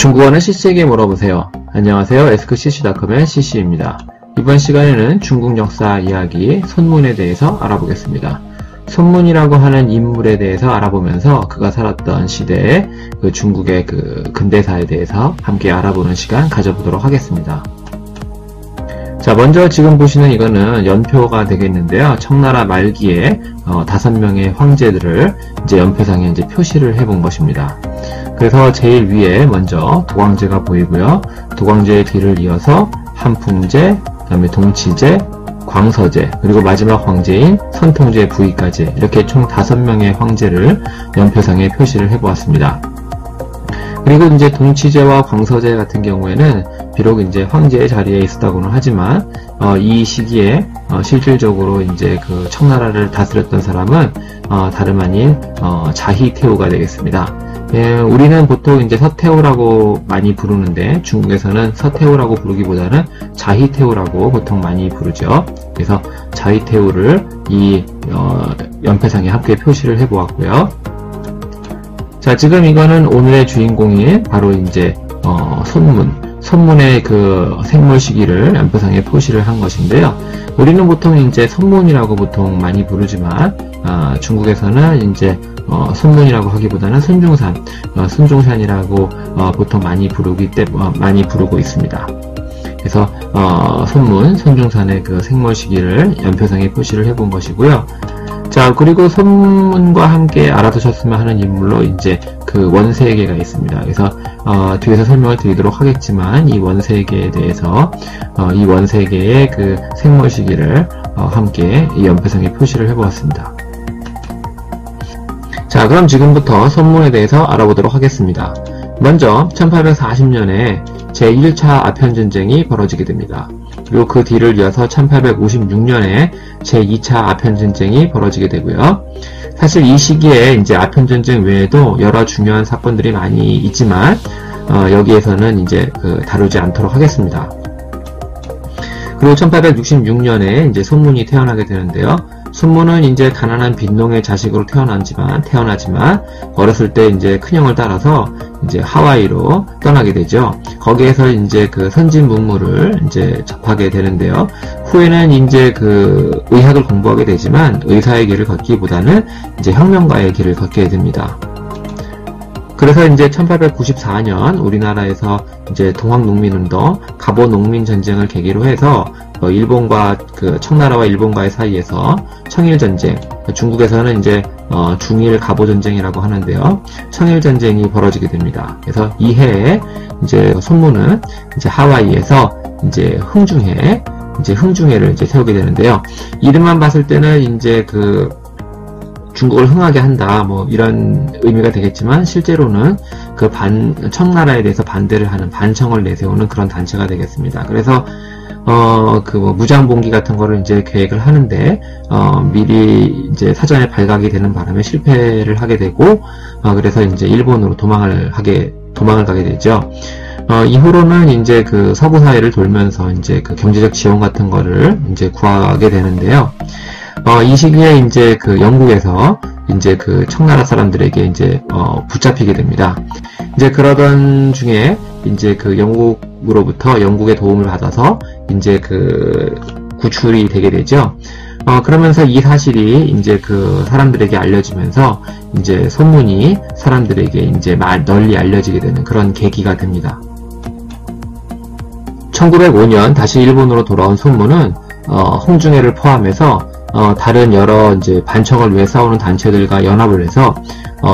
중국어는 CC에게 물어보세요. 안녕하세요. 에스크CC.com의 CC입니다. 이번 시간에는 중국 역사 이야기 손문에 대해서 알아보겠습니다. 손문이라고 하는 인물에 대해서 알아보면서 그가 살았던 시대의 중국의 근대사에 대해서 함께 알아보는 시간 가져보도록 하겠습니다. 자, 먼저 지금 보시는 이거는 연표가 되겠는데요. 청나라 말기에 5명의 황제들을 이제 연표상에 이제 표시를 해본 것입니다. 그래서 제일 위에 먼저 도광제가 보이고요. 도광제의 뒤를 이어서 한풍제, 그 다음에 동치제, 광서제, 그리고 마지막 황제인 선통제 부위까지 이렇게 총 5명의 황제를 연표상에 표시를 해보았습니다. 그리고 이제 동치제와 광서제 같은 경우에는 비록 이제 황제의 자리에 있었다고는 하지만 이 시기에 실질적으로 이제 그 청나라를 다스렸던 사람은 다름 아닌 자희태우가 되겠습니다. 예, 우리는 보통 이제 서태후라고 많이 부르는데 중국에서는 서태후라고 부르기보다는 자희태후라고 보통 많이 부르죠. 그래서 자희태후를 이 연표상에 함께 표시를 해보았고요. 자, 지금 이거는 오늘의 주인공인 바로 이제 손문의 그 생물 시기를 연표상에 표시를 한 것인데요. 우리는 보통 이제 손문이라고 보통 많이 부르지만 중국에서는 이제 손문이라고 하기보다는 순중산이라고 보통 많이 부르고 있습니다. 그래서 손중산의 그 생물 시기를 연표상에 표시를 해본 것이고요. 자, 그리고 손문과 함께 알아두셨으면 하는 인물로 이제 그 원세계가 있습니다. 그래서 뒤에서 설명을 드리도록 하겠지만 이 원세계에 대해서 이 원세계의 그 생물 시기를 함께 이 연표상에 표시를 해보았습니다. 자, 그럼 지금부터 손문에 대해서 알아보도록 하겠습니다. 먼저 1840년에 제1차 아편전쟁이 벌어지게 됩니다. 그리고 그 뒤를 이어서 1856년에 제2차 아편전쟁이 벌어지게 되고요. 사실 이 시기에 이제 아편전쟁 외에도 여러 중요한 사건들이 많이 있지만 여기에서는 이제 다루지 않도록 하겠습니다. 그리고 1866년에 이제 손문이 태어나게 되는데요. 손문은 이제 가난한 빈농의 자식으로 태어나지만 어렸을 때 이제 큰형을 따라서 이제 하와이로 떠나게 되죠. 거기에서 이제 그 선진 문물을 이제 접하게 되는데요. 후에는 이제 그 의학을 공부하게 되지만 의사의 길을 걷기보다는 이제 혁명가의 길을 걷게 됩니다. 그래서 이제 1894년 우리나라에서 이제 동학농민운동, 갑오농민전쟁을 계기로 해서 일본과 청나라와 일본과의 사이에서 청일전쟁, 중국에서는 이제 중일 갑오전쟁이라고 하는데요. 청일전쟁이 벌어지게 됩니다. 그래서 이 해에 이제 손문은 이제 하와이에서 이제 흥중회를 이제 세우게 되는데요. 이름만 봤을 때는 이제 중국을 흥하게 한다, 뭐 이런 의미가 되겠지만 실제로는 청나라에 대해서 반대를 하는 반청을 내세우는 그런 단체가 되겠습니다. 그래서 무장봉기 같은 거를 이제 계획을 하는데 미리 이제 사전에 발각이 되는 바람에 실패를 하게 되고 그래서 이제 일본으로 도망을 가게 되죠. 이후로는 이제 서부 사회를 돌면서 이제 경제적 지원 같은 거를 이제 구하게 되는데요. 이 시기에 이제 영국에서 이제 청나라 사람들에게 이제 붙잡히게 됩니다. 이제 그러던 중에 이제 영국으로부터 영국의 도움을 받아서 이제 구출이 되게 되죠. 그러면서 이 사실이 이제 사람들에게 알려지면서 이제 손문이 사람들에게 이제 널리 알려지게 되는 그런 계기가 됩니다. 1905년 다시 일본으로 돌아온 손문은 홍중회를 포함해서 다른 여러 이제 반청을 위해 싸우는 단체들과 연합을 해서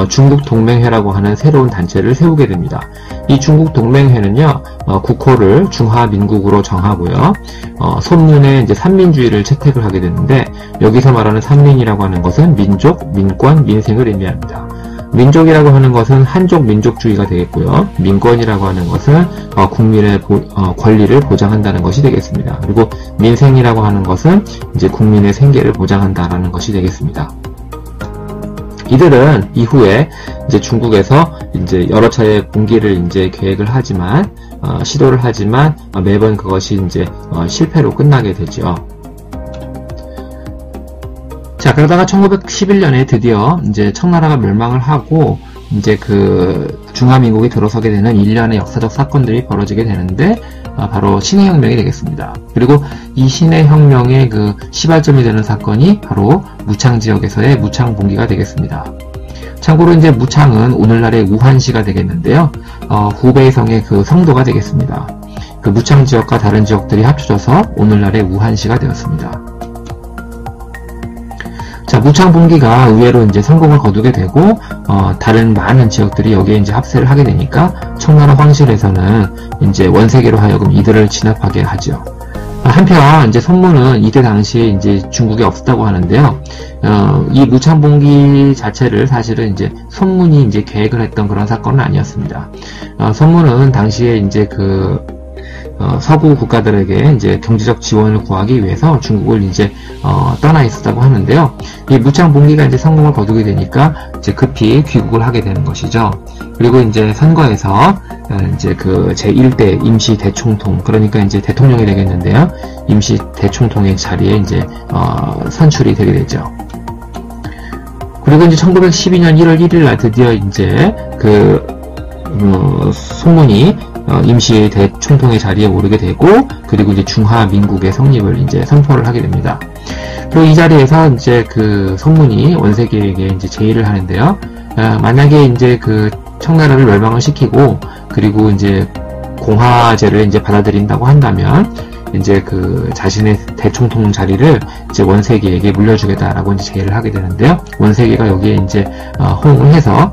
중국 동맹회라고 하는 새로운 단체를 세우게 됩니다. 이 중국 동맹회는요, 국호를 중화민국으로 정하고요, 손문의 이제 삼민주의를 채택을 하게 되는데 여기서 말하는 삼민이라고 하는 것은 민족, 민권, 민생을 의미합니다. 민족이라고 하는 것은 한족 민족주의가 되겠고요. 민권이라고 하는 것은 국민의 권리를 보장한다는 것이 되겠습니다. 그리고 민생이라고 하는 것은 이제 국민의 생계를 보장한다라는 것이 되겠습니다. 이들은 이후에 이제 중국에서 이제 여러 차례 봉기를 이제 시도를 하지만 매번 그것이 이제 실패로 끝나게 되죠. 자, 그러다가 1911년에 드디어 이제 청나라가 멸망을 하고 이제 그 중화민국이 들어서게 되는 일련의 역사적 사건들이 벌어지게 되는데 바로 신해혁명이 되겠습니다. 그리고 이 신해혁명의 그 시발점이 되는 사건이 바로 무창지역에서의 무창분기가 되겠습니다. 참고로 이제 무창은 오늘날의 우한시가 되겠는데요. 후베이성의 그 성도가 되겠습니다. 그 무창 지역과 다른 지역들이 합쳐져서 오늘날의 우한시가 되었습니다. 자, 무창분기가 의외로 이제 성공을 거두게 되고, 다른 많은 지역들이 여기에 이제 합세를 하게 되니까, 청나라 황실에서는 이제 원세계로 하여금 이들을 진압하게 하죠. 한편, 이제 손문은 이때 당시에 이제 중국에 없었다고 하는데요. 이 무창분기 자체를 사실은 이제 손문이 이제 계획을 했던 그런 사건은 아니었습니다. 손문은 당시에 이제 서구 국가들에게 이제 경제적 지원을 구하기 위해서 중국을 이제 떠나 있었다고 하는데요. 이 무창분기가 이제 성공을 거두게 되니까 이제 급히 귀국을 하게 되는 것이죠. 그리고 이제 선거에서 이제 그 제1대 임시 대총통, 그러니까 이제 대통령이 되겠는데요. 임시 대총통의 자리에 이제 선출이 되게 되죠. 그리고 이제 1912년 1월 1일 날 드디어 이제 손문이 임시 대총통의 자리에 오르게 되고, 그리고 이제 중화민국의 성립을 이제 선포를 하게 됩니다. 그리고 이 자리에서 이제 그 손문이 원세계에게 이제 제의를 하는데요. 만약에 이제 그 청나라를 멸망을 시키고, 그리고 이제 공화제를 이제 받아들인다고 한다면, 이제 그 자신의 대총통 자리를 이제 원세계에게 물려주겠다라고 이제 제의를 하게 되는데요. 원세계가 여기에 이제 호응을 해서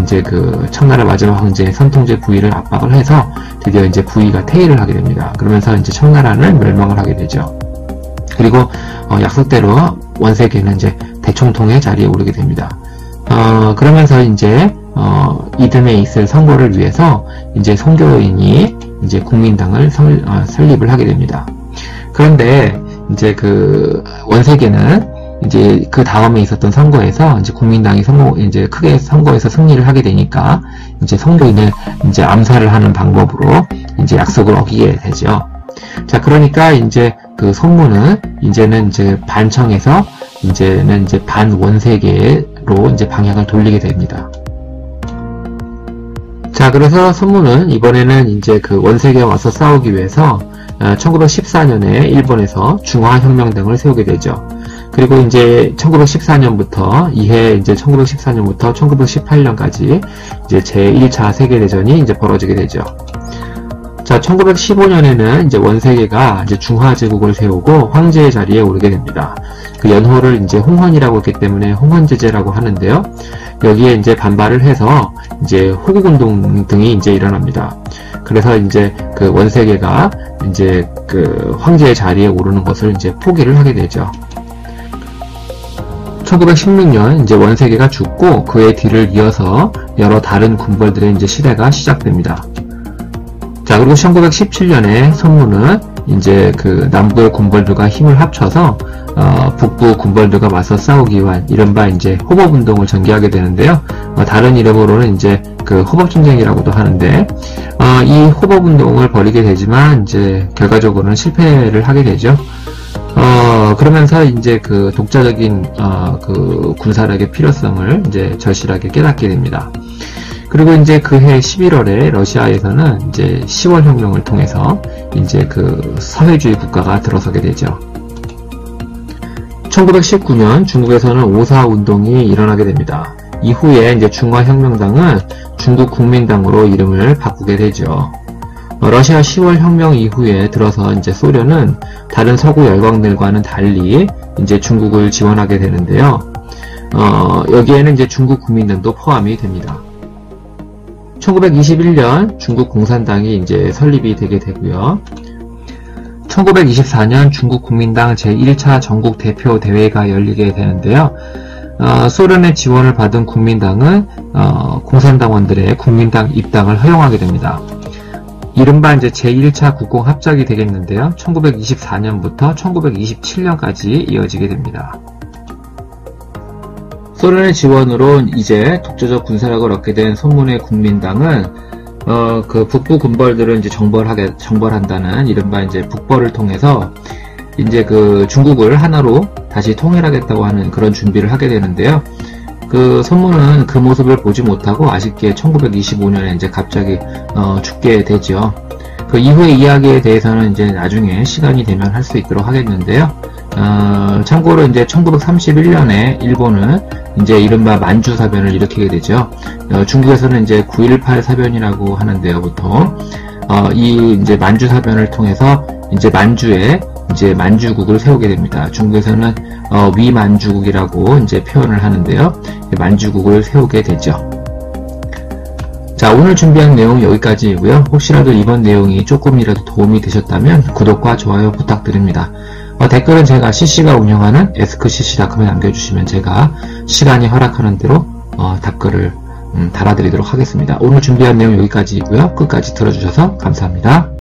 이제 그 청나라 마지막 황제 선통제 부위를 압박을 해서 드디어 이제 부위가 퇴위를 하게 됩니다. 그러면서 이제 청나라는 멸망을 하게 되죠. 그리고 약속대로 원세계는 이제 대총통의 자리에 오르게 됩니다. 그러면서 이제 이듬해 있을 선거를 위해서 이제 송교인이 이제 국민당을 설립을 하게 됩니다. 그런데 이제 그 원세계는 이제 그 다음에 있었던 선거에서 이제 국민당이 이제 크게 선거에서 승리를 하게 되니까 이제 송교인을 이제 암살을 하는 방법으로 이제 약속을 어기게 되죠. 자, 그러니까 이제 그 손문은 이제는 이제 반청에서 이제는 이제 반원세계로 이제 방향을 돌리게 됩니다. 자, 그래서 손문은 이번에는 이제 그 원세계와 와서 싸우기 위해서 1914년에 일본에서 중화혁명당을 세우게 되죠. 그리고 이제 1914년부터 이해 이제 1914년부터 1918년까지 이제 제1차 세계대전이 이제 벌어지게 되죠. 자, 1915년에는 이제 원세계가 이제 중화제국을 세우고 황제의 자리에 오르게 됩니다. 그 연호를 이제 홍헌이라고 했기 때문에 홍헌제제라고 하는데요. 여기에 이제 반발을 해서 이제 호국운동 등이 이제 일어납니다. 그래서 이제 그 원세계가 이제 그 황제의 자리에 오르는 것을 이제 포기를 하게 되죠. 1916년 이제 원세계가 죽고 그의 뒤를 이어서 여러 다른 군벌들의 이제 시대가 시작됩니다. 자, 그리고 1917년에 손문은 이제 그 남부의 군벌들과 힘을 합쳐서 북부 군벌들과 맞서 싸우기 위한 이른바 이제 호법운동을 전개하게 되는데요. 다른 이름으로는 이제 그 호법전쟁이라고도 하는데, 이 호법운동을 벌이게 되지만 이제 결과적으로는 실패를 하게 되죠. 그러면서 이제 그 독자적인 그 군사력의 필요성을 이제 절실하게 깨닫게 됩니다. 그리고 이제 그해 11월에 러시아에서는 이제 10월 혁명을 통해서 이제 그 사회주의 국가가 들어서게 되죠. 1919년 중국에서는 오사 운동이 일어나게 됩니다. 이후에 이제 중화혁명당은 중국 국민당으로 이름을 바꾸게 되죠. 러시아 10월 혁명 이후에 들어서 이제 소련은 다른 서구 열강들과는 달리 이제 중국을 지원하게 되는데요. 여기에는 이제 중국 국민당도 포함이 됩니다. 1921년 중국 공산당이 이제 설립이 되게 되고요. 1924년 중국 국민당 제1차 전국 대표 대회가 열리게 되는데요. 소련의 지원을 받은 국민당은 공산당원들의 국민당 입당을 허용하게 됩니다. 이른바 이제 제1차 국공 합작이 되겠는데요. 1924년부터 1927년까지 이어지게 됩니다. 소련의 지원으로 이제 독자적 군사력을 얻게 된 손문의 국민당은 그 북부 군벌들을 이제 정벌한다는 이른바 이제 북벌을 통해서 이제 그 중국을 하나로 다시 통일하겠다고 하는 그런 준비를 하게 되는데요. 그 손문은 그 모습을 보지 못하고 아쉽게 1925년에 이제 갑자기 죽게 되죠. 그 이후의 이야기에 대해서는 이제 나중에 시간이 되면 할 수 있도록 하겠는데요. 참고로 이제 1931년에 일본은 이제 이른바 만주 사변을 일으키게 되죠. 중국에서는 이제 9.18 사변이라고 하는데요, 보통. 이 이제 만주 사변을 통해서 이제 만주에 이제 만주국을 세우게 됩니다. 중국에서는 위만주국이라고 이제 표현을 하는데요. 만주국을 세우게 되죠. 자, 오늘 준비한 내용 여기까지이고요. 혹시라도 이번 내용이 조금이라도 도움이 되셨다면 구독과 좋아요 부탁드립니다. 댓글은 제가 CC가 운영하는 askcc.com에 남겨주시면 제가 시간이 허락하는 대로 답글을 달아드리도록 하겠습니다. 오늘 준비한 내용 여기까지이고요. 끝까지 들어주셔서 감사합니다.